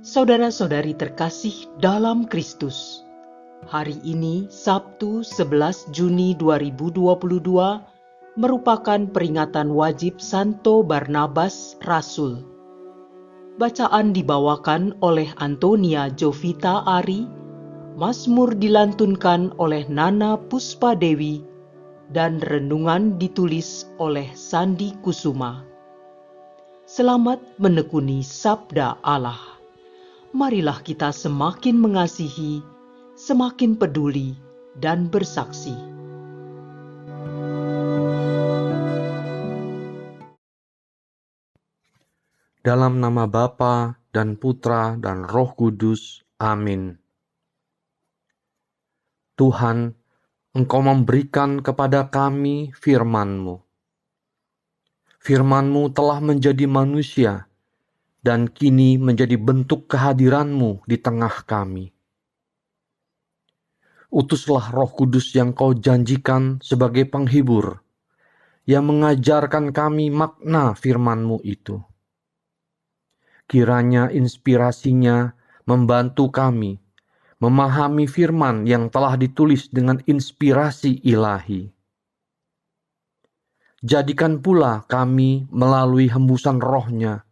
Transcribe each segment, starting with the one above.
Saudara-saudari terkasih dalam Kristus, hari ini Sabtu 11 Juni 2022 merupakan peringatan wajib Santo Barnabas Rasul. Bacaan dibawakan oleh Antonia Jovita Ari, Mazmur dilantunkan oleh Nana Puspadewi, dan renungan ditulis oleh Sandi Kusuma. Selamat menekuni Sabda Allah. Marilah kita semakin mengasihi, semakin peduli, dan bersaksi. Dalam nama Bapa dan Putra dan Roh Kudus. Amin. Tuhan, Engkau memberikan kepada kami firman-Mu. Firman-Mu telah menjadi manusia, dan kini menjadi bentuk kehadiran-Mu di tengah kami. Utuslah Roh Kudus yang Kau janjikan sebagai penghibur, yang mengajarkan kami makna firman-Mu itu. Kiranya inspirasinya membantu kami memahami firman yang telah ditulis dengan inspirasi ilahi. Jadikan pula kami melalui hembusan roh-Nya,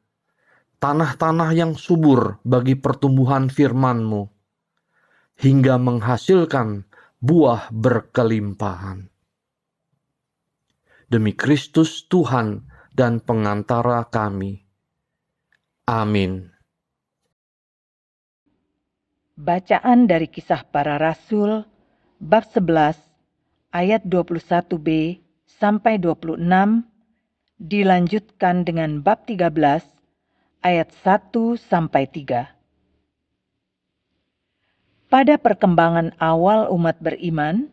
tanah-tanah yang subur bagi pertumbuhan firman-Mu, hingga menghasilkan buah berkelimpahan. Demi Kristus Tuhan dan pengantara kami. Amin. Bacaan dari Kisah Para Rasul, bab 11, ayat 21b sampai 26, dilanjutkan dengan bab 13, ayat 1 sampai 3. Pada perkembangan awal umat beriman,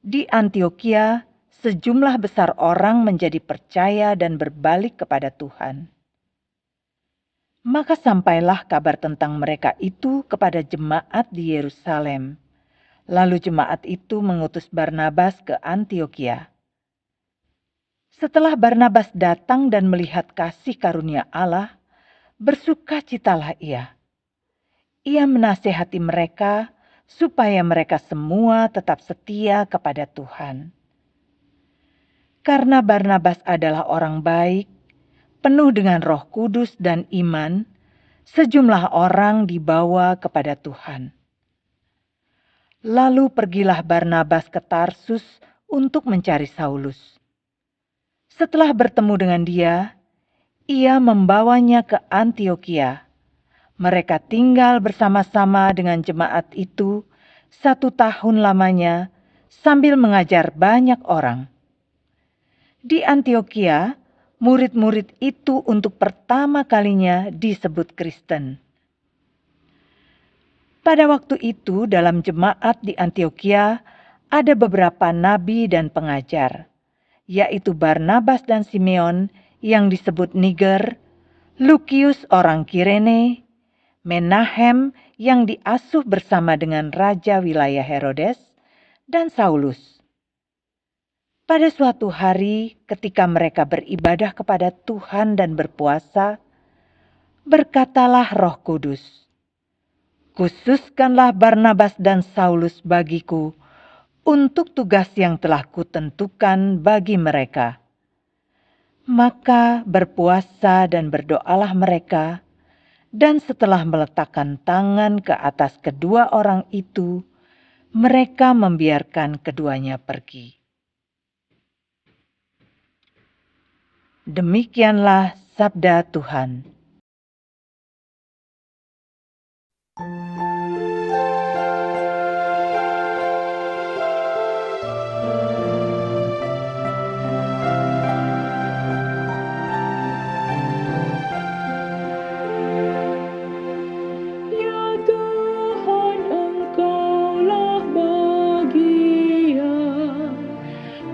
di Antiokhia sejumlah besar orang menjadi percaya dan berbalik kepada Tuhan. Maka sampailah kabar tentang mereka itu kepada jemaat di Yerusalem. Lalu jemaat itu mengutus Barnabas ke Antiokhia. Setelah Barnabas datang dan melihat kasih karunia Allah, bersukacitalah ia. Ia menasihati mereka supaya mereka semua tetap setia kepada Tuhan. Karena Barnabas adalah orang baik, penuh dengan Roh Kudus dan iman, sejumlah orang dibawa kepada Tuhan. Lalu pergilah Barnabas ke Tarsus untuk mencari Saulus. Setelah bertemu dengan dia, ia membawanya ke Antiokhia. Mereka tinggal bersama-sama dengan jemaat itu 1 tahun lamanya sambil mengajar banyak orang. Di Antiokhia, murid-murid itu untuk pertama kalinya disebut Kristen. Pada waktu itu dalam jemaat di Antiokhia ada beberapa nabi dan pengajar, yaitu Barnabas dan Simeon yang disebut Niger, Lukius orang Kirene, Menahem yang diasuh bersama dengan raja wilayah Herodes, dan Saulus. Pada suatu hari ketika mereka beribadah kepada Tuhan dan berpuasa, berkatalah Roh Kudus, "Khususkanlah Barnabas dan Saulus bagiku untuk tugas yang telah kutentukan bagi mereka." Maka berpuasa dan berdoalah mereka, dan setelah meletakkan tangan ke atas kedua orang itu, mereka membiarkan keduanya pergi. Demikianlah sabda Tuhan.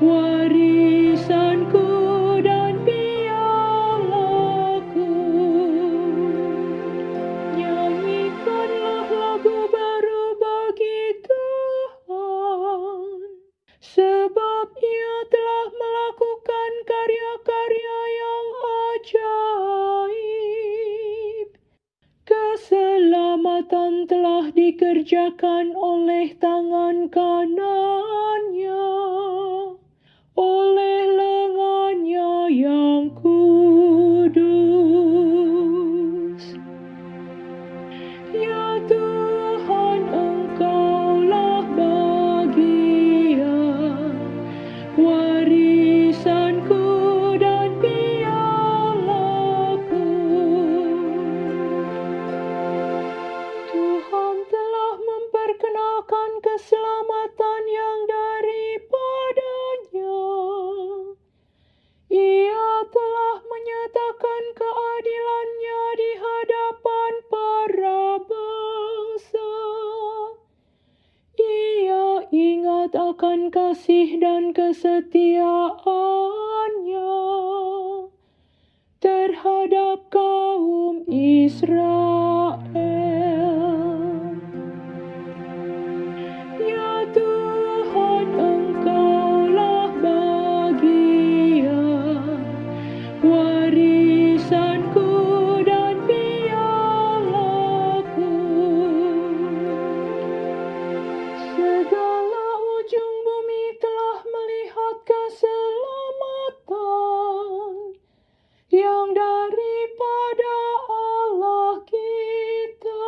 Warisanku dan pialaku. telah dikerjakan oleh tangan kanannya, oleh lengannya yang kudus. Ya Tuhan, Engkaulah bagian warisanku dan pialaku. Tuhan telah memperkenalkan keselamatan yang daripadanya. Ia telah menyatakan keadilannya di hadapan para bangsa. Ia ingat akan kasih dan kesetiaannya terhadap kaum Israel. Ya Tuhan, Engkaulah bagian warisanku dan pialaku. Segala ujung bumi telah melihat keselamatan yang daripada Allah kita.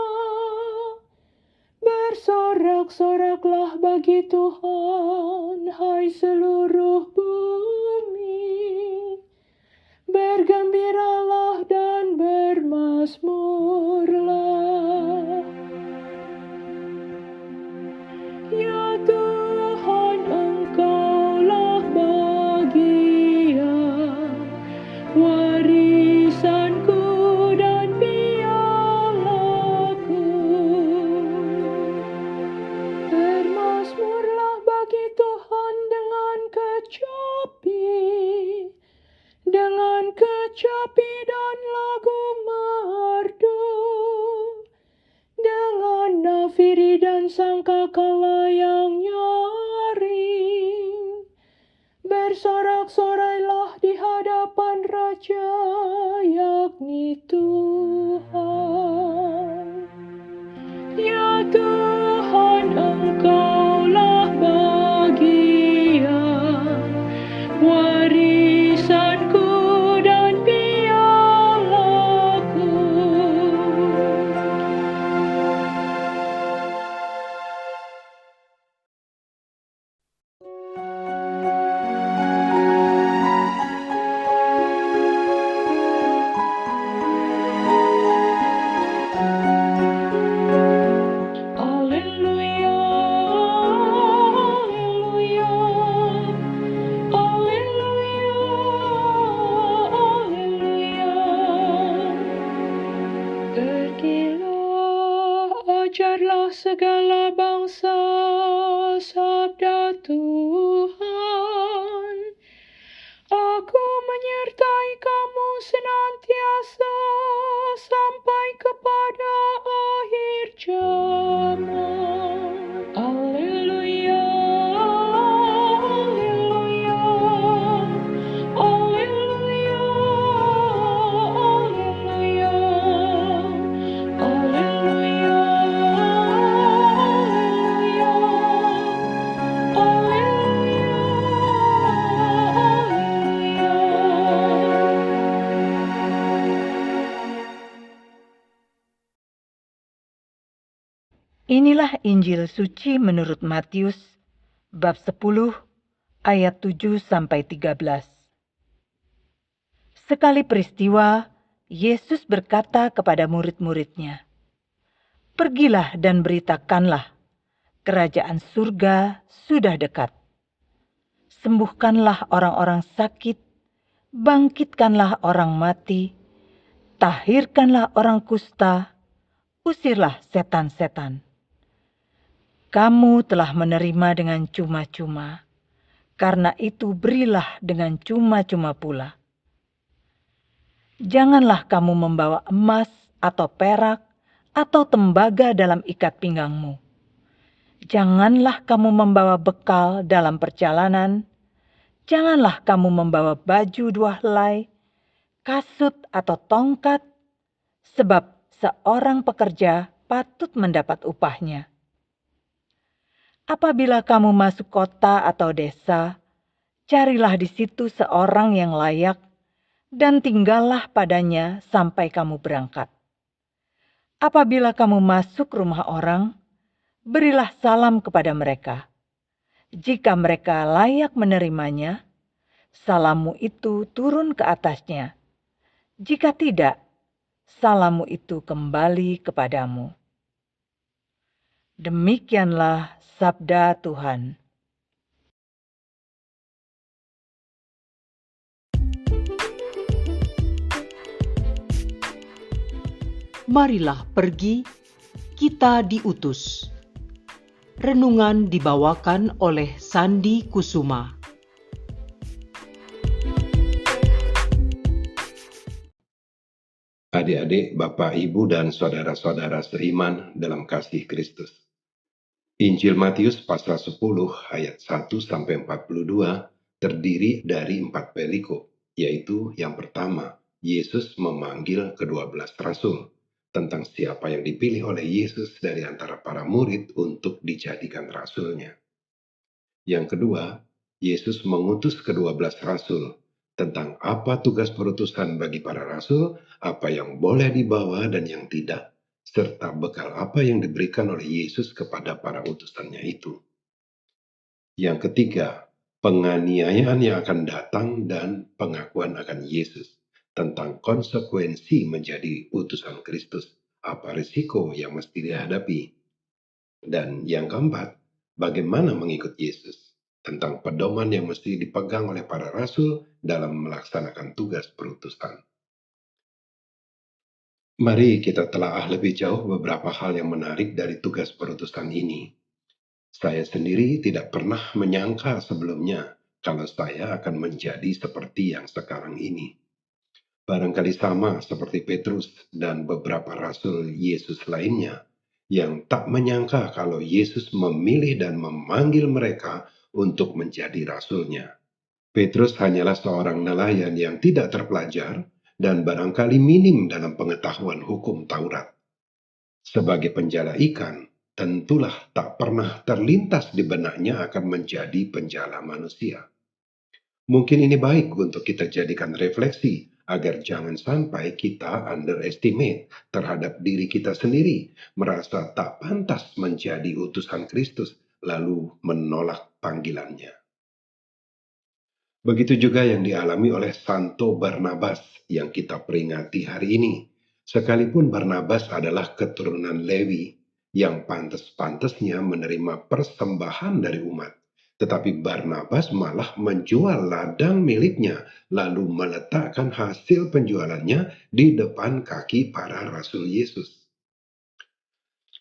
Bersorak-soraklah bagi Tuhan, hai seluruh bumi. Bergembiralah dan bermazmurlah. Ya Tuhan, Engkaulah bagian warisanku dan pialaku. Bermazmurlah bagi Tuhan dengan kecapi dan lagu merdu, dengan nafiri dan sangkakala yang nyaring. Bersorak-sorailah di hadapan Raja, yakni Tuhan. Ya Tuhan, Engkaulah bagian warisanku dan pialaku. Alleluia, alleluia, alleluia, alleluia. Pergilah, ajarlah segala bangsa sabda Tuhan. Aku menyertai kamu senantiasa sampai kepada akhir zaman. Alleluia, alleluia, alleluia, alleluia, alleluia, alleluia, Inilah Injil suci menurut Matius bab 10 ayat 7-13. Sekali peristiwa, Yesus berkata kepada murid-muridnya, "Pergilah dan beritakanlah, kerajaan surga sudah dekat. Sembuhkanlah orang-orang sakit, bangkitkanlah orang mati, tahirkanlah orang kusta, usirlah setan-setan. Kamu telah menerima dengan cuma-cuma, karena itu berilah dengan cuma-cuma pula. Janganlah kamu membawa emas atau perak atau tembaga dalam ikat pinggangmu. Janganlah kamu membawa bekal dalam perjalanan. Janganlah kamu membawa baju 2 helai, kasut atau tongkat, sebab seorang pekerja patut mendapat upahnya. Apabila kamu masuk kota atau desa, carilah di situ seorang yang layak dan tinggallah padanya sampai kamu berangkat. Apabila kamu masuk rumah orang, berilah salam kepada mereka. Jika mereka layak menerimanya, salammu itu turun ke atasnya. Jika tidak, salammu itu kembali kepadamu. Demikianlah sabda Tuhan. Marilah pergi, kita diutus. Renungan dibawakan oleh Sandi Kusuma. Adik-adik, Bapak, Ibu, dan saudara-saudara seiman dalam kasih Kristus. Injil Matius pasal 10 ayat 1-42 terdiri dari 4 perikop, yaitu yang pertama, Yesus memanggil ke-12 rasul, tentang siapa yang dipilih oleh Yesus dari antara para murid untuk dijadikan rasulnya. Yang kedua, Yesus mengutus ke-12 rasul, tentang apa tugas perutusan bagi para rasul, apa yang boleh dibawa dan yang tidak, serta bekal apa yang diberikan oleh Yesus kepada para utusannya itu. Yang ketiga, penganiayaan yang akan datang dan pengakuan akan Yesus, tentang konsekuensi menjadi utusan Kristus, apa risiko yang mesti dihadapi. Dan yang keempat, bagaimana mengikut Yesus, tentang pedoman yang mesti dipegang oleh para rasul dalam melaksanakan tugas perutusan. Mari kita telaah lebih jauh beberapa hal yang menarik dari tugas perutusan ini. Saya sendiri tidak pernah menyangka sebelumnya kalau saya akan menjadi seperti yang sekarang ini. Barangkali sama seperti Petrus dan beberapa rasul Yesus lainnya yang tak menyangka kalau Yesus memilih dan memanggil mereka untuk menjadi rasulnya. Petrus hanyalah seorang nelayan yang tidak terpelajar dan barangkali minim dalam pengetahuan hukum Taurat. Sebagai penjala ikan, tentulah tak pernah terlintas di benaknya akan menjadi penjala manusia. Mungkin ini baik untuk kita jadikan refleksi, agar jangan sampai kita underestimate terhadap diri kita sendiri, merasa tak pantas menjadi utusan Kristus, lalu menolak panggilannya. Begitu juga yang dialami oleh Santo Barnabas yang kita peringati hari ini. Sekalipun Barnabas adalah keturunan Lewi yang pantas-pantasnya menerima persembahan dari umat, tetapi Barnabas malah menjual ladang miliknya, lalu meletakkan hasil penjualannya di depan kaki para rasul Yesus.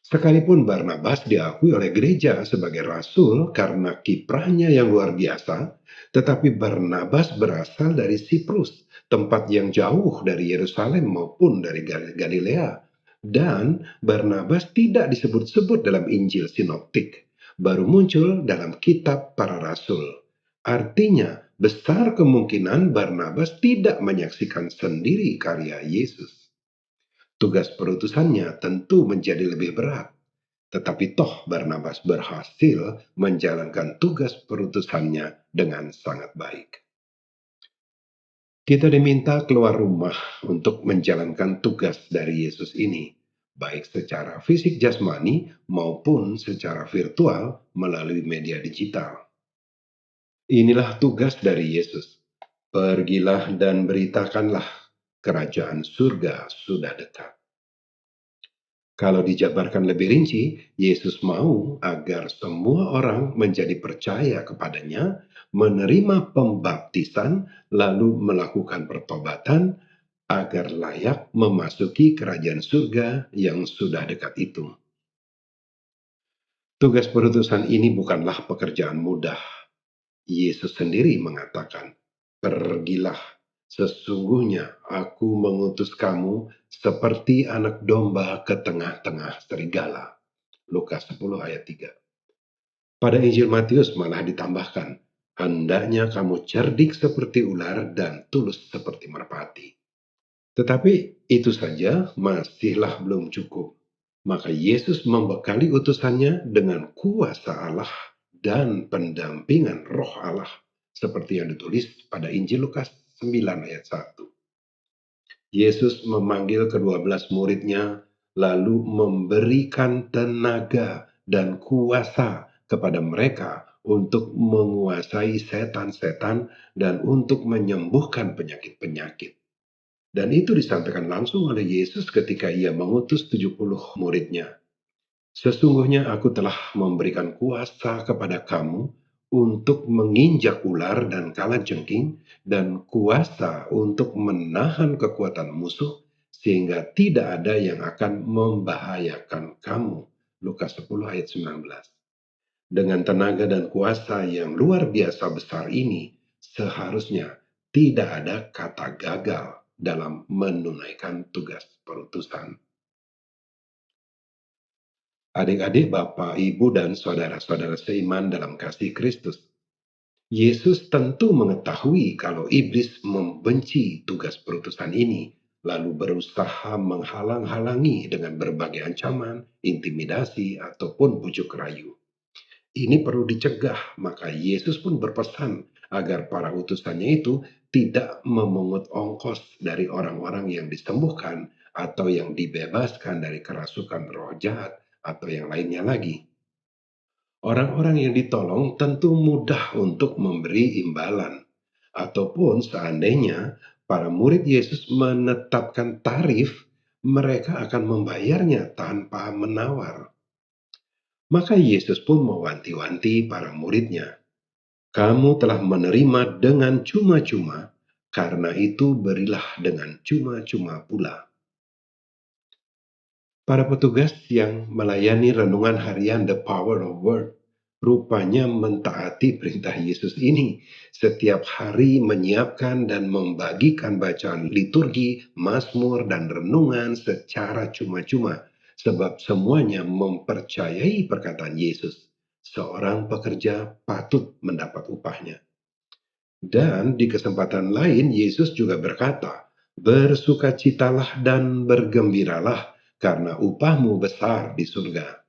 Sekalipun Barnabas diakui oleh gereja sebagai rasul karena kiprahnya yang luar biasa, tetapi Barnabas berasal dari Siprus, tempat yang jauh dari Yerusalem maupun dari Galilea. Dan Barnabas tidak disebut-sebut dalam Injil Sinoptik, baru muncul dalam kitab para rasul. Artinya, besar kemungkinan Barnabas tidak menyaksikan sendiri karya Yesus. Tugas perutusannya tentu menjadi lebih berat, tetapi toh Barnabas berhasil menjalankan tugas perutusannya dengan sangat baik. Kita diminta keluar rumah untuk menjalankan tugas dari Yesus ini, baik secara fisik jasmani maupun secara virtual melalui media digital. Inilah tugas dari Yesus. Pergilah dan beritakanlah, kerajaan surga sudah dekat. Kalau dijabarkan lebih rinci, Yesus mau agar semua orang menjadi percaya kepadanya, menerima pembaptisan, lalu melakukan pertobatan, agar layak memasuki kerajaan surga yang sudah dekat itu. Tugas perutusan ini bukanlah pekerjaan mudah. Yesus sendiri mengatakan, "Pergilah, sesungguhnya aku mengutus kamu seperti anak domba ke tengah-tengah serigala." Lukas 10 ayat 3. Pada Injil Matius malah ditambahkan, "Hendaknya kamu cerdik seperti ular dan tulus seperti merpati." Tetapi itu saja masihlah belum cukup. Maka Yesus membekali utusannya dengan kuasa Allah dan pendampingan Roh Allah, seperti yang ditulis pada Injil Lukas 9 ayat 1. Yesus memanggil ke-12 muridnya, lalu memberikan tenaga dan kuasa kepada mereka untuk menguasai setan-setan dan untuk menyembuhkan penyakit-penyakit. Dan itu disampaikan langsung oleh Yesus ketika ia mengutus 70 muridnya. Sesungguhnya aku telah memberikan kuasa kepada kamu untuk menginjak ular dan kalajengking dan kuasa untuk menahan kekuatan musuh sehingga tidak ada yang akan membahayakan kamu. Lukas 10 ayat 19. Dengan tenaga dan kuasa yang luar biasa besar ini, seharusnya tidak ada kata gagal dalam menunaikan tugas perutusan. Adik-adik, Bapak, Ibu, dan saudara-saudara seiman dalam kasih Kristus, Yesus tentu mengetahui kalau iblis membenci tugas perutusan ini, lalu berusaha menghalang-halangi dengan berbagai ancaman, intimidasi, ataupun bujuk rayu. Ini perlu dicegah, maka Yesus pun berpesan agar para utusannya itu tidak memungut ongkos dari orang-orang yang disembuhkan atau yang dibebaskan dari kerasukan roh jahat atau yang lainnya lagi. Orang-orang yang ditolong tentu mudah untuk memberi imbalan, ataupun seandainya para murid Yesus menetapkan tarif, mereka akan membayarnya tanpa menawar. Maka Yesus pun mewanti-wanti para muridnya, "Kamu telah menerima dengan cuma-cuma, karena itu berilah dengan cuma-cuma pula." Para petugas yang melayani renungan harian The Power of Word rupanya mentaati perintah Yesus ini. Setiap hari menyiapkan dan membagikan bacaan liturgi, mazmur, dan renungan secara cuma-cuma. Sebab semuanya mempercayai perkataan Yesus. Seorang pekerja patut mendapat upahnya. Dan di kesempatan lain Yesus juga berkata, "Bersukacitalah dan bergembiralah, karena upahmu besar di surga."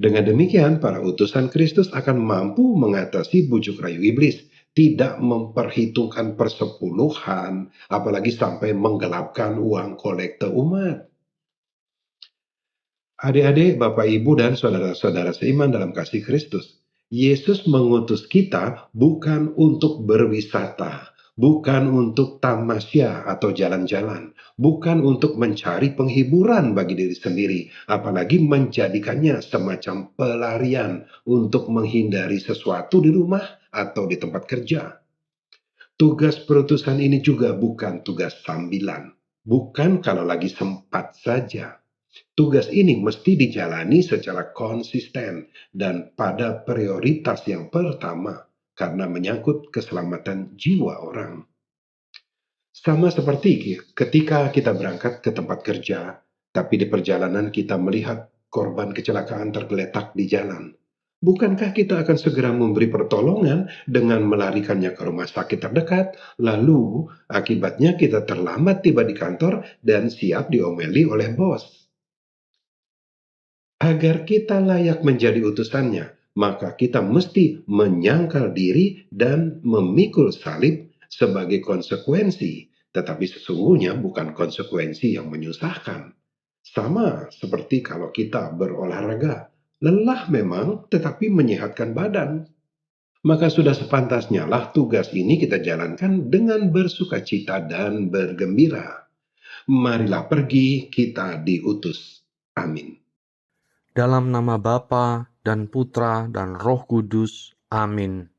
Dengan demikian, para utusan Kristus akan mampu mengatasi bujuk rayu iblis, tidak memperhitungkan persepuluhan, apalagi sampai menggelapkan uang kolekte umat. Adik-adik, Bapak, Ibu, dan saudara-saudara seiman dalam kasih Kristus, Yesus mengutus kita bukan untuk berwisata, bukan untuk tamasya atau jalan-jalan, bukan untuk mencari penghiburan bagi diri sendiri, apalagi menjadikannya semacam pelarian untuk menghindari sesuatu di rumah atau di tempat kerja. Tugas perutusan ini juga bukan tugas sambilan, bukan kalau lagi sempat saja. Tugas ini mesti dijalani secara konsisten dan pada prioritas yang pertama karena menyangkut keselamatan jiwa orang. Sama seperti ketika kita berangkat ke tempat kerja, tapi di perjalanan kita melihat korban kecelakaan tergeletak di jalan. Bukankah kita akan segera memberi pertolongan dengan melarikannya ke rumah sakit terdekat, lalu akibatnya kita terlambat tiba di kantor dan siap diomeli oleh bos? Agar kita layak menjadi utusannya, maka kita mesti menyangkal diri dan memikul salib sebagai konsekuensi, tetapi sesungguhnya bukan konsekuensi yang menyusahkan. Sama seperti kalau kita berolahraga, lelah memang, tetapi menyehatkan badan. Maka sudah sepantasnya lah tugas ini kita jalankan dengan bersukacita dan bergembira. Marilah pergi, kita diutus. Amin. Dalam nama Bapa dan Putra dan Roh Kudus. Amin.